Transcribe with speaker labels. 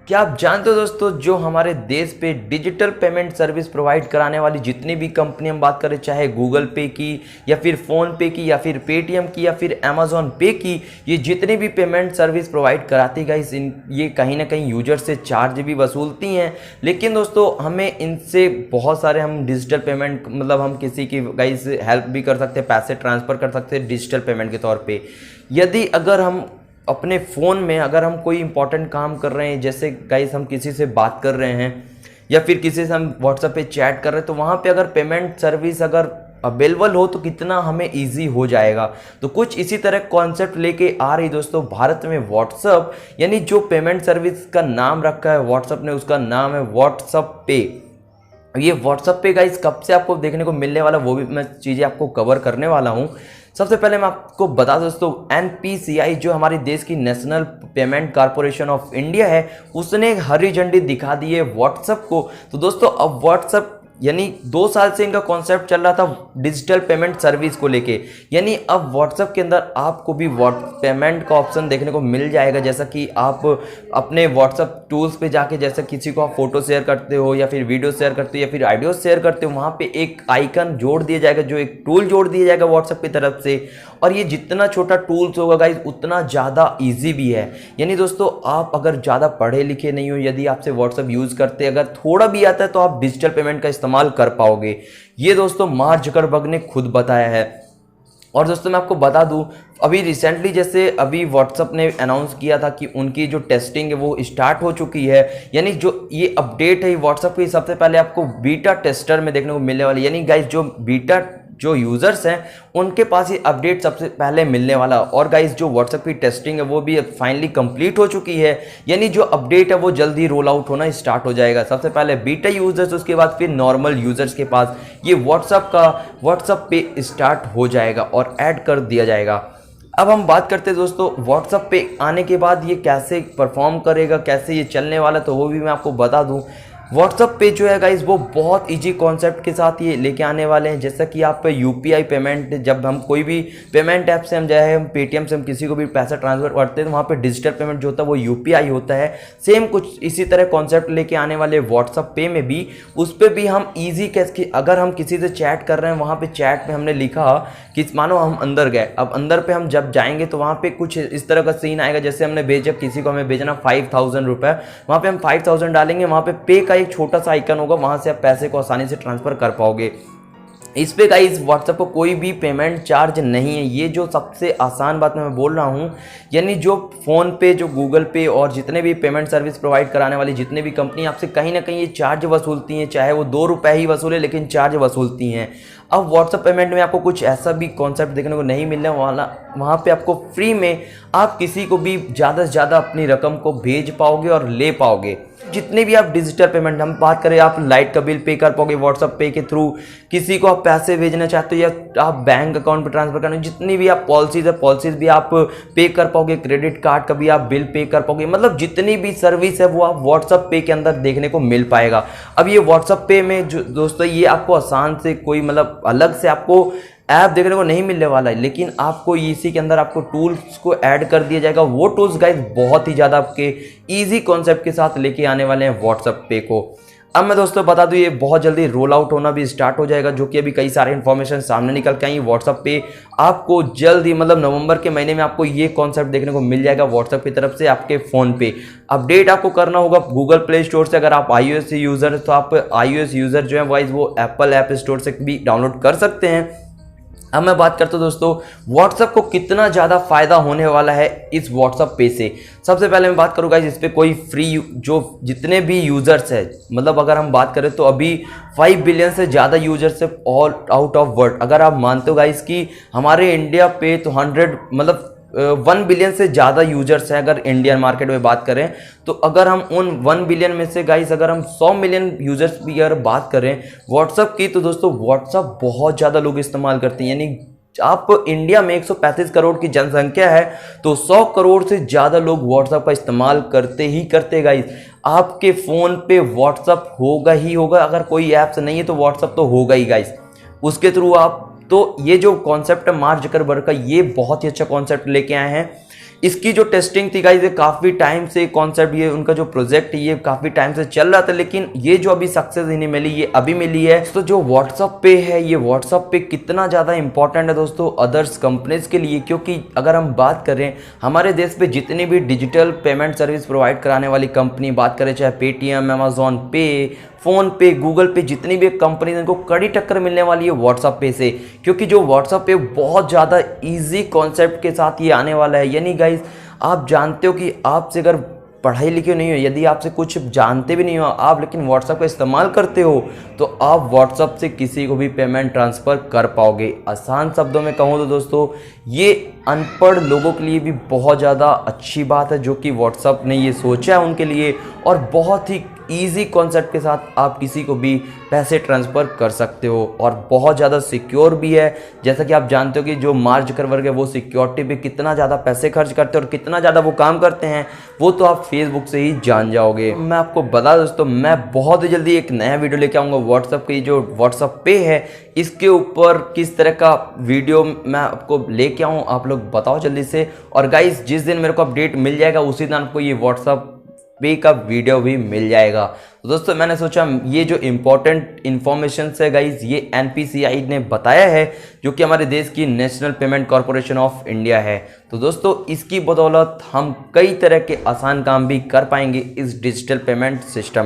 Speaker 1: क्या आप जानते हो दोस्तों, जो हमारे देश पे डिजिटल पेमेंट सर्विस प्रोवाइड कराने वाली जितनी भी कंपनी हम बात करें, चाहे गूगल पे की या फिर फ़ोन पे की या फिर पेटीएम की या फिर अमेजोन पे की, ये जितनी भी पेमेंट सर्विस प्रोवाइड कराती गाइस, ये कहीं ना कहीं यूजर से चार्ज भी वसूलती हैं। लेकिन दोस्तों हमें इनसे बहुत सारे हम डिजिटल पेमेंट मतलब हम किसी की गाइस हेल्प भी कर सकते हैं, पैसे ट्रांसफ़र कर सकते हैं डिजिटल पेमेंट के तौर पर। यदि अगर हम अपने फ़ोन में अगर हम कोई इंपॉर्टेंट काम कर रहे हैं, जैसे गाइस हम किसी से बात कर रहे हैं या फिर किसी से हम व्हाट्सएप पे चैट कर रहे हैं, तो वहाँ पे अगर पेमेंट सर्विस अगर अवेलेबल हो तो कितना हमें इजी हो जाएगा। तो कुछ इसी तरह कॉन्सेप्ट लेके आ रही दोस्तों भारत में व्हाट्सएप, यानी जो पेमेंट सर्विस का नाम रखा है व्हाट्सएप ने, उसका नाम है व्हाट्सएप पे। ये व्हाट्सएप पे गाइस कब से आपको देखने को मिलने वाला, वो भी मैं चीज़ें आपको कवर करने वाला हूँ। सबसे पहले मैं आपको बता दोस्तों, एनपीसीआई जो हमारे देश की national payment corporation of India है, उसने हरी झंडी दिखा दी है व्हाट्सएप को। तो दोस्तों अब व्हाट्सएप यानी 2 साल से इनका कॉन्सेप्ट चल रहा था डिजिटल पेमेंट सर्विस को लेके, यानी अब व्हाट्सएप के अंदर आपको भी पेमेंट का ऑप्शन देखने को मिल जाएगा। जैसा कि आप अपने व्हाट्सएप टूल्स पे जाके, जैसे किसी को आप फोटो शेयर करते हो या फिर वीडियो शेयर करते हो या फिर ऑडियो शेयर करते हो, वहाँ पे एक आइकन जोड़ दिया जाएगा, जो एक टूल जोड़ दिया जाएगा व्हाट्सएप की तरफ से। और ये जितना छोटा टूल्स होगा गाइज उतना ज़्यादा ईजी भी है। यानी दोस्तों आप अगर ज़्यादा पढ़े लिखे नहीं हो, यदि आपसे व्हाट्सएप यूज़ करते अगर थोड़ा भी आता है, तो आप डिजिटल पेमेंट का इस्तेमाल कर पाओगे। ये दोस्तों मार्क जुकरबर्ग ने खुद बताया है। और दोस्तों मैं आपको बता दूं, अभी रिसेंटली जैसे अभी व्हाट्सएप ने अनाउंस किया था कि उनकी जो टेस्टिंग है वो स्टार्ट हो चुकी है। यानी जो ये अपडेट है व्हाट्सएप की, सबसे पहले आपको बीटा टेस्टर में देखने को मिलने वाली। यानी गाइस जो बीटा जो यूज़र्स हैं उनके पास ये अपडेट सबसे पहले मिलने वाला। और गाइस जो व्हाट्सएप की टेस्टिंग है वो भी फाइनली कंप्लीट हो चुकी है। यानी जो अपडेट है वो जल्दी रोल आउट होना स्टार्ट हो जाएगा। सबसे पहले बीटा यूज़र्स, उसके बाद फिर नॉर्मल यूज़र्स के पास ये व्हाट्सएप पे स्टार्ट हो जाएगा और ऐड कर दिया जाएगा। अब हम बात करते हैं दोस्तों व्हाट्सएप पे आने के बाद ये कैसे परफॉर्म करेगा, कैसे ये चलने वाला, तो वो भी मैं आपको बता दूं। व्हाट्सएप पे जो है गाइस वो बहुत इजी कॉन्सेप्ट के साथ ये लेके आने वाले हैं। जैसा कि आप यूपीआई पेमेंट, जब हम कोई भी पेमेंट ऐप से हम चाहे हम पेटीएम से हम किसी को भी पैसा ट्रांसफर करते हैं, तो वहाँ पे डिजिटल पेमेंट जो होता है वो यूपीआई होता है। सेम कुछ इसी तरह कॉन्सेप्ट लेके आने वाले व्हाट्सएप पे में भी, उस पर भी हम ईजी कैसे, अगर हम किसी से चैट कर रहे हैं, वहाँ पे चैट में हमने लिखा कि मानो हम अंदर गए, अब अंदर पे हम जब जाएंगे तो वहाँ पे कुछ इस तरह का सीन आएगा। जैसे हमने भेजा किसी को, हमें भेजना 5000 रुपये, वहाँ पे हम 5000 डालेंगे, वहाँ पे पे का एक छोटा सा आइकन होगा, वहां से आप पैसे को आसानी से ट्रांसफर कर पाओगे। इस पे गाइस व्हाट्सएप को कोई भी पेमेंट चार्ज नहीं है। ये जो सबसे आसान बात मैं बोल रहा हूँ, यानी जो फ़ोन पे, जो गूगल पे और जितने भी पेमेंट सर्विस प्रोवाइड कराने वाली जितने भी कंपनी आपसे कहीं ना कहीं ये चार्ज वसूलती हैं, चाहे वो 2 रुपये ही वसूले, लेकिन चार्ज वसूलती हैं। अब व्हाट्सएप पेमेंट में आपको कुछ ऐसा भी कॉन्सेप्ट देखने को नहीं मिलने वाला। वहाँ पे आपको फ्री में आप किसी को भी ज़्यादा से ज़्यादा अपनी रकम को भेज पाओगे और ले पाओगे। जितने भी आप डिजिटल पेमेंट हम बात करें, आप लाइट का बिल पे कर पाओगे व्हाट्सएप पे के थ्रू, किसी को आप पैसे भेजना चाहते हो या आप बैंक अकाउंट पे ट्रांसफर करना, जितनी भी आप पॉलिसीज है पॉलिसीज भी आप पे कर पाओगे, क्रेडिट कार्ड का भी आप बिल पे कर पाओगे। मतलब जितनी भी सर्विस है वो आप व्हाट्सएप पे के अंदर देखने को मिल पाएगा। अब ये व्हाट्सएप पे में जो दोस्तों ये आपको आसान से कोई मतलब अलग से आपको ऐप देखने को नहीं मिलने वाला है, लेकिन आपको इसी के अंदर आपको टूल्स को ऐड कर दिया जाएगा। वो टूल्स गाइस बहुत ही ज़्यादा आपके इजी कॉन्सेप्ट के साथ लेके आने वाले हैं व्हाट्सएप पे को। अब मैं दोस्तों बता दूं, ये बहुत जल्दी रोल आउट होना भी स्टार्ट हो जाएगा, जो कि अभी कई सारे इन्फॉर्मेशन सामने निकल के आई व्हाट्सएप पे। आपको जल्दी मतलब नवंबर के महीने में आपको ये कॉन्सेप्ट देखने को मिल जाएगा व्हाट्सएप की तरफ से आपके फ़ोन पे। अपडेट आपको करना होगा गूगल प्ले स्टोर से। अगर आप iOS यूज़र है तो आप iOS यूज़र जो है वाइज वो एप्पल ऐप स्टोर से भी डाउनलोड कर सकते हैं। अब मैं बात करता हूँ दोस्तों व्हाट्सएप को कितना ज़्यादा फ़ायदा होने वाला है इस व्हाट्सएप पे से। सबसे पहले मैं बात करूँगा इस पर कोई फ्री जो जितने भी यूज़र्स है, मतलब अगर हम बात करें तो अभी 5 बिलियन से ज़्यादा यूज़र्स है ऑल आउट ऑफ वर्ल्ड। अगर आप मानते हो गाइस कि हमारे इंडिया पे तो 100 मतलब 1 बिलियन से ज़्यादा यूजर्स हैं अगर इंडियन मार्केट में बात करें, तो अगर हम उन 1 बिलियन में से गाइस अगर हम 100 मिलियन यूजर्स की अगर बात करें व्हाट्सएप की, तो दोस्तों व्हाट्सएप बहुत ज़्यादा लोग इस्तेमाल करते हैं। यानी आप इंडिया में 135 करोड़ की जनसंख्या है, तो 100 करोड़ से ज़्यादा लोग व्हाट्सएप का इस्तेमाल करते ही करते गाइस। आपके फ़ोन पे व्हाट्सएप होगा ही होगा, अगर कोई ऐप्स नहीं है तो व्हाट्सएप तो होगा ही गाइस, उसके थ्रू आप। तो ये जो कॉन्सेप्ट है मार्क जुकरबर्ग का, ये बहुत ही अच्छा कॉन्सेप्ट लेके आए हैं। इसकी जो टेस्टिंग थी गाइस, ये काफ़ी टाइम से कॉन्सेप्ट, ये उनका जो प्रोजेक्ट है ये काफ़ी टाइम से चल रहा था, लेकिन ये जो अभी सक्सेस इन्हें मिली ये अभी मिली है। तो जो व्हाट्सअप पे है, ये व्हाट्सअप पे कितना ज़्यादा इंपॉर्टेंट है दोस्तों अदर्स कंपनीज के लिए, क्योंकि अगर हम बात करें हमारे देश पे जितनी भी डिजिटल पेमेंट सर्विस प्रोवाइड कराने वाली कंपनी बात करें, चाहे पेटीएम, अमेजॉन पे, फोन पे, गूगल पे, जितनी भी कंपनी इनको कड़ी टक्कर मिलने वाली है व्हाट्सअप पे से, क्योंकि जो व्हाट्सअप पे बहुत ज़्यादा इजी कॉन्सेप्ट के साथ ये आने वाला है। यानी गाइज आप जानते हो कि आपसे अगर पढ़ाई लिखे नहीं हो, यदि आपसे कुछ जानते भी नहीं हो आप, लेकिन व्हाट्सअप का इस्तेमाल करते हो, तो आप व्हाट्सअप से किसी को भी पेमेंट ट्रांसफ़र कर पाओगे। आसान शब्दों में कहूँ तो दोस्तों ये अनपढ़ लोगों के लिए भी बहुत ज़्यादा अच्छी बात है, जो कि व्हाट्सअप ने ये सोचा है उनके लिए, और बहुत ही ईजी कॉन्सेप्ट के साथ आप किसी को भी पैसे ट्रांसफ़र कर सकते हो, और बहुत ज़्यादा सिक्योर भी है। जैसा कि आप जानते हो कि जो मार्क ज़करबर्ग है वो सिक्योरिटी पे कितना ज़्यादा पैसे खर्च करते हैं और कितना ज़्यादा वो काम करते हैं, वो तो आप फेसबुक से ही जान जाओगे। मैं आपको बता दोस्तों, मैं बहुत ही जल्दी एक नया वीडियो लेके आऊँगा व्हाट्सअप की, जो व्हाट्सअप पे है इसके ऊपर किस तरह का वीडियो मैं आपको लेके आऊँ, आप लोग बताओ जल्दी से। और गाइस जिस दिन मेरे को अपडेट मिल जाएगा उसी दिन आपको ये व्हाट्सअप पे का वीडियो भी मिल जाएगा। तो दोस्तों मैंने सोचा ये जो इम्पोर्टेंट इन्फॉर्मेशन है गाइज, ये एनपीसीआई ने बताया है, जो कि हमारे देश की national payment corporation of India है। तो दोस्तों इसकी बदौलत हम कई तरह के आसान काम भी कर पाएंगे इस डिजिटल पेमेंट सिस्टम में।